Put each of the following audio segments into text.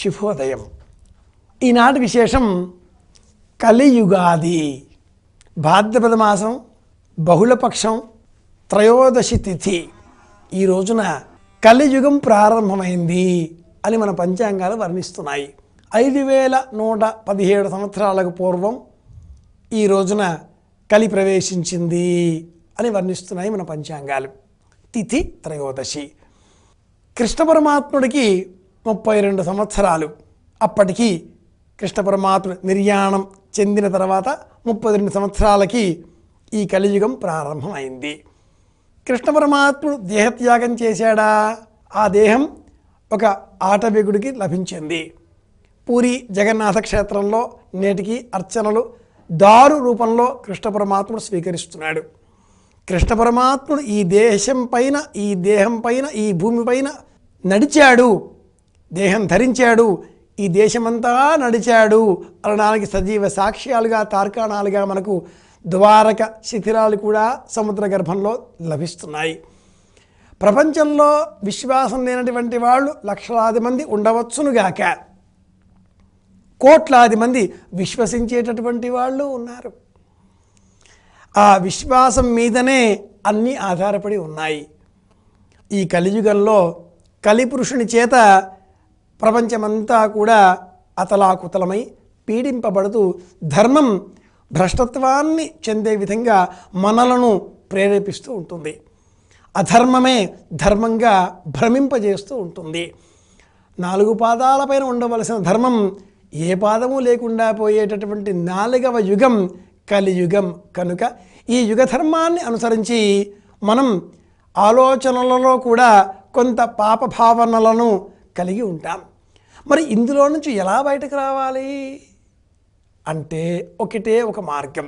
శుభోదయం. ఈనాటి విశేషం కలియుగాది. భాద్రపద మాసం, బహుళపక్షం, త్రయోదశి తిథి. ఈ రోజున కలియుగం ప్రారంభమైంది అని మన పంచాంగాలు వర్ణిస్తున్నాయి. 5117 సంవత్సరాలకు పూర్వం ఈ రోజున కలి ప్రవేశించింది అని వర్ణిస్తున్నాయి మన పంచాంగాలు. తిథి త్రయోదశి. కృష్ణ పరమాత్ముడికి 32 సంవత్సరాలు. అప్పటికి కృష్ణ పరమాత్ముడు నిర్యాణం చెందిన తర్వాత 32 సంవత్సరాలకి ఈ కలియుగం ప్రారంభమైంది. కృష్ణ పరమాత్ముడు దేహత్యాగం చేశాడా? ఆ దేహం ఒక ఆటవికుడికి లభించింది. పూరి జగన్నాథ క్షేత్రంలో నేటికి అర్చనలు దారు రూపంలో కృష్ణ పరమాత్ముడు స్వీకరిస్తున్నాడు. కృష్ణ పరమాత్ముడు ఈ దేశం పైన, ఈ దేహం పైన, ఈ భూమి పైన నడిచాడు, దేహం ధరించాడు, ఈ దేశమంతా నడిచాడు అనడానికి సజీవ సాక్ష్యాలుగా, తార్కాణాలుగా మనకు ద్వారక శిథిరాలు కూడా సముద్ర గర్భంలో లభిస్తున్నాయి. ప్రపంచంలో విశ్వాసం లేనటువంటి వాళ్ళు లక్షలాది మంది ఉండవచ్చునుగాక, కోట్లాది మంది విశ్వసించేటటువంటి వాళ్ళు ఉన్నారు. ఆ విశ్వాసం మీదనే అన్నీ ఆధారపడి ఉన్నాయి. ఈ కలియుగంలో కలిపురుషుని చేత ప్రపంచమంతా కూడా అతలాకుతలమై పీడింపబడుతూ ధర్మం భ్రష్టత్వాన్ని చెందే విధంగా మనలను ప్రేరేపిస్తూ ఉంటుంది. అధర్మమే ధర్మంగా భ్రమింపజేస్తూ ఉంటుంది. 4 పాదాలపైన ఉండవలసిన ధర్మం ఏ పాదము లేకుండా పోయేటటువంటి 4వ యుగం కలియుగం కనుక ఈ యుగధర్మాన్ని అనుసరించి మనం ఆలోచనలలో కూడా కొంత పాపభావనలను కలిగి ఉంటాం. మరి ఇందులో నుంచి ఎలా బయటకు రావాలి అంటే ఒకటే ఒక మార్గం.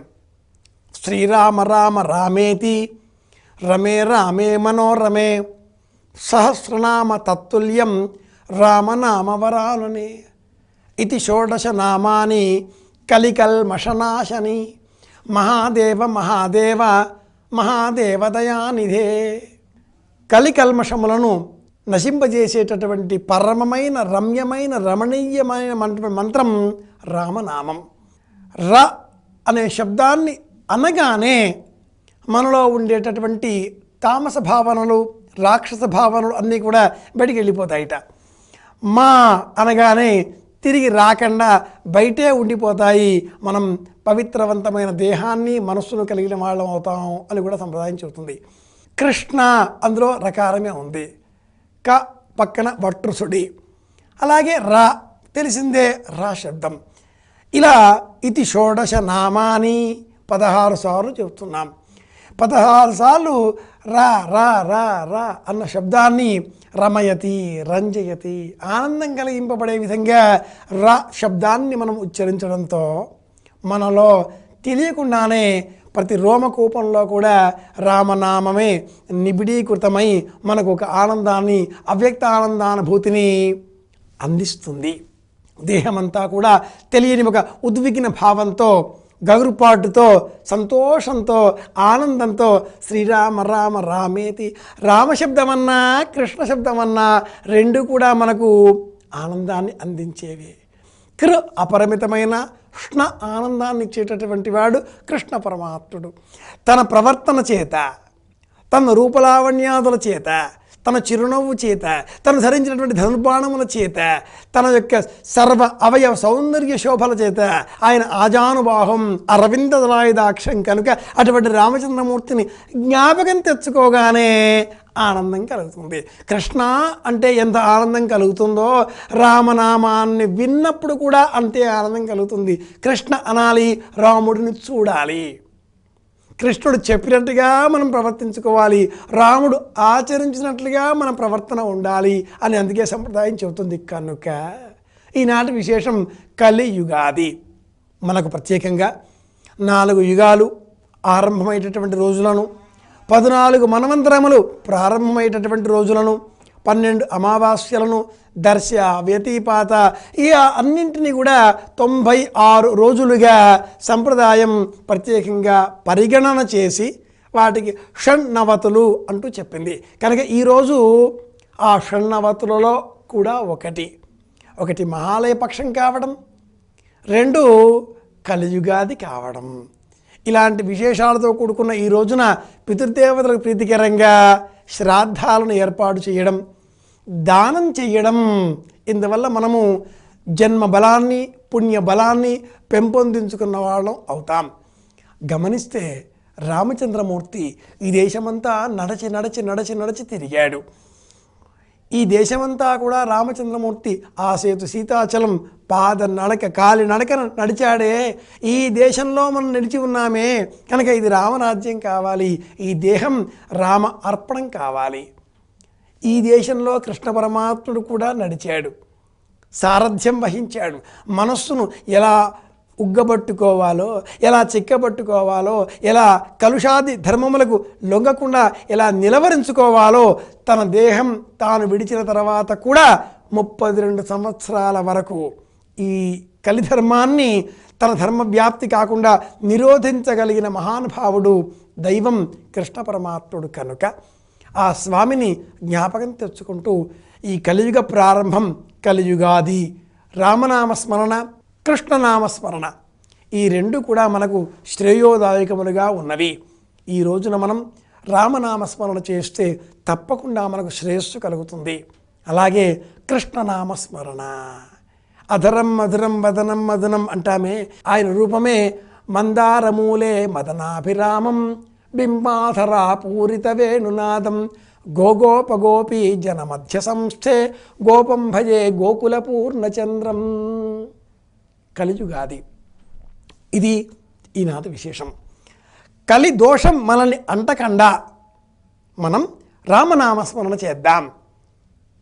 శ్రీరామ రామ రామేతి రమే రామే మనోరమే సహస్రనామ తత్తుల్యం రామనామవరాననే ఇది షోడశ నామాని కలికల్మషనాశని మహాదేవ మహాదేవ మహాదేవదయానిధే. కలికల్మషములను నశింపజేసేటటువంటి పరమమైన, రమ్యమైన, రమణీయమైన మంత్రం రామనామం. ర అనే శబ్దాన్ని అనగానే మనలో ఉండేటటువంటి తామస భావనలు, రాక్షస భావనలు అన్నీ కూడా బయటికి వెళ్ళిపోతాయిట. మా అనగానే తిరిగి రాకుండా బయటే ఉండిపోతాయి. మనం పవిత్రవంతమైన దేహాన్ని, మనస్సును కలిగిన వాళ్ళం అవుతాం అని కూడా సంప్రదాయం చెబుతుంది. కృష్ణ అందులో రకారమే ఉంది. క పక్కన వట్రుసుడి, అలాగే రా తెలిసిందే రా శబ్దం. ఇలా ఇది షోడశ నామాని 16 సార్లు చెబుతున్నాం. 16 సార్లు రా రా రా రా అన్న శబ్దాన్ని రమయతి, రంజయతి, ఆనందం కలిగింపబడే విధంగా రా శబ్దాన్ని మనం ఉచ్చరించడంతో మనలో తెలియకుండానే ప్రతి రోమకూపంలో కూడా రామనామమే నిబిడీకృతమై మనకు ఒక ఆనందాన్ని, అవ్యక్త ఆనందానుభూతిని అందిస్తుంది. దేహమంతా కూడా తెలియని ఒక ఉద్విగ్న భావంతో, గగురుపాటుతో, సంతోషంతో, ఆనందంతో శ్రీరామ రామ రామేతి, రామశబ్దమన్నా కృష్ణ శబ్దమన్నా రెండు కూడా మనకు ఆనందాన్ని అందించేవి. అపరిమితమైన కృష్ణ ఆనందాన్ని ఇచ్చేటటువంటి వాడు కృష్ణ పరమాత్ముడు. తన ప్రవర్తన చేత, తన రూపలావణ్యాదుల చేత, తన చిరునవ్వు చేత, తను ధరించినటువంటి ధనుర్బాణముల చేత, తన యొక్క సర్వ అవయవ సౌందర్య శోభల చేత ఆయన ఆజానుబాహం అరవిందదలాయుధాక్షం కనుక అటువంటి రామచంద్రమూర్తిని జ్ఞాపకం తెచ్చుకోగానే ఆనందం కలుగుతుంది. కృష్ణ అంటే ఎంత ఆనందం కలుగుతుందో రామనామాన్ని విన్నప్పుడు కూడా అంతే ఆనందం కలుగుతుంది. కృష్ణ అనాలి, రాముడిని చూడాలి, కృష్ణుడు చెప్పినట్టుగా మనం ప్రవర్తించుకోవాలి, రాముడు ఆచరించినట్లుగా మన ప్రవర్తన ఉండాలి అని అందుకే సంప్రదాయం చెబుతుంది. కనుక ఈనాటి విశేషం కలియుగాది. మనకు ప్రత్యేకంగా 4 యుగాలు ఆరంభమయ్యేటటువంటి రోజులను, 14 మన్వంతరములు ప్రారంభమయ్యేటటువంటి రోజులను, 12 అమావాస్యలను, దర్శ, వ్యతిపాత, ఈ అన్నింటినీ కూడా 96 రోజులుగా సంప్రదాయం ప్రత్యేకంగా పరిగణన చేసి వాటికి షణ్ణవతులు అంటూ చెప్పింది. కనుక ఈరోజు ఆ షణ్ణవతులలో కూడా ఒకటి. ఒకటి మహాలయ పక్షం కావడం, రెండు కలియుగాది కావడం. ఇలాంటి విశేషాలతో కూడుకున్న ఈ రోజున పితృదేవతలకు ప్రీతికరంగా శ్రాద్ధాలను ఏర్పాటు చేయడం, దానం చేయడం, ఇందువల్ల మనము జన్మ బలాన్ని పుణ్య బలాన్ని పెంపొందించుకున్న వాళ్ళం అవుతాం. గమనిస్తే రామచంద్రమూర్తి ఈ దేశమంతా నడచి నడచి నడచి నడచి తిరిగాడు. ఈ దేశమంతా కూడా రామచంద్రమూర్తి ఆ సేతు సీతాచలం పాద నడక కాలి నడక నడిచాడే. ఈ దేశంలో మనం నిలిచి ఉన్నామే కనుక ఇది రామరాజ్యం కావాలి, ఈ దేహం రామ అర్పణం కావాలి. ఈ దేశంలో కృష్ణ పరమాత్ముడు కూడా నడిచాడు, సారథ్యం వహించాడు. మనస్సును ఎలా ఉగ్గబట్టుకోవాలో, ఎలా చిక్కబట్టుకోవాలో, ఎలా కలుషాది ధర్మములకు లొంగకుండా ఎలా నిలవరించుకోవాలో తన దేహం తాను విడిచిన తర్వాత కూడా 32 సంవత్సరాల వరకు ఈ కలిధర్మాన్ని తన ధర్మ వ్యాప్తి కాకుండా నిరోధించగలిగిన మహానుభావుడు దైవం కృష్ణ పరమాత్ముడు. కనుక ఆ స్వామిని జ్ఞాపకం తెచ్చుకుంటూ ఈ కలియుగ ప్రారంభం, కలియుగాది, రామనామస్మరణ, కృష్ణనామస్మరణ ఈ రెండు కూడా మనకు శ్రేయోదాయకములుగా ఉన్నవి. ఈ రోజున మనం రామనామస్మరణ చేస్తే తప్పకుండా మనకు శ్రేయస్సు కలుగుతుంది. అలాగే కృష్ణనామస్మరణ, అధరం మధురం వదనం మదనం అంటామే, ఆయన రూపమే మందారమూలే మదనాభిరామం బింబాధరా పూరిత వేణునాదం గోగోపగోపీ జనమధ్య సంస్థే గోపం భజే గోకుల పూర్ణచంద్రం. కలియుగాది ఇది ఈనాటి విశేషం. కలి దోషం మనల్ని అంటకుండా మనం రామనామస్మరణ చేద్దాం,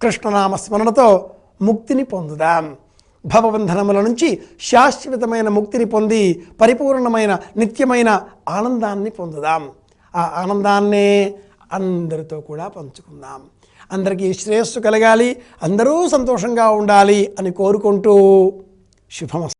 కృష్ణనామస్మరణతో ముక్తిని పొందుదాం. భవబంధనముల నుంచి శాశ్వతమైన ముక్తిని పొంది పరిపూర్ణమైన నిత్యమైన ఆనందాన్ని పొందుదాం. ఆ ఆనందాన్నే అందరితో కూడా పంచుకుందాం. అందరికీ శ్రేయస్సు కలగాలి, అందరూ సంతోషంగా ఉండాలి అని కోరుకుంటూ శుభమస్తు.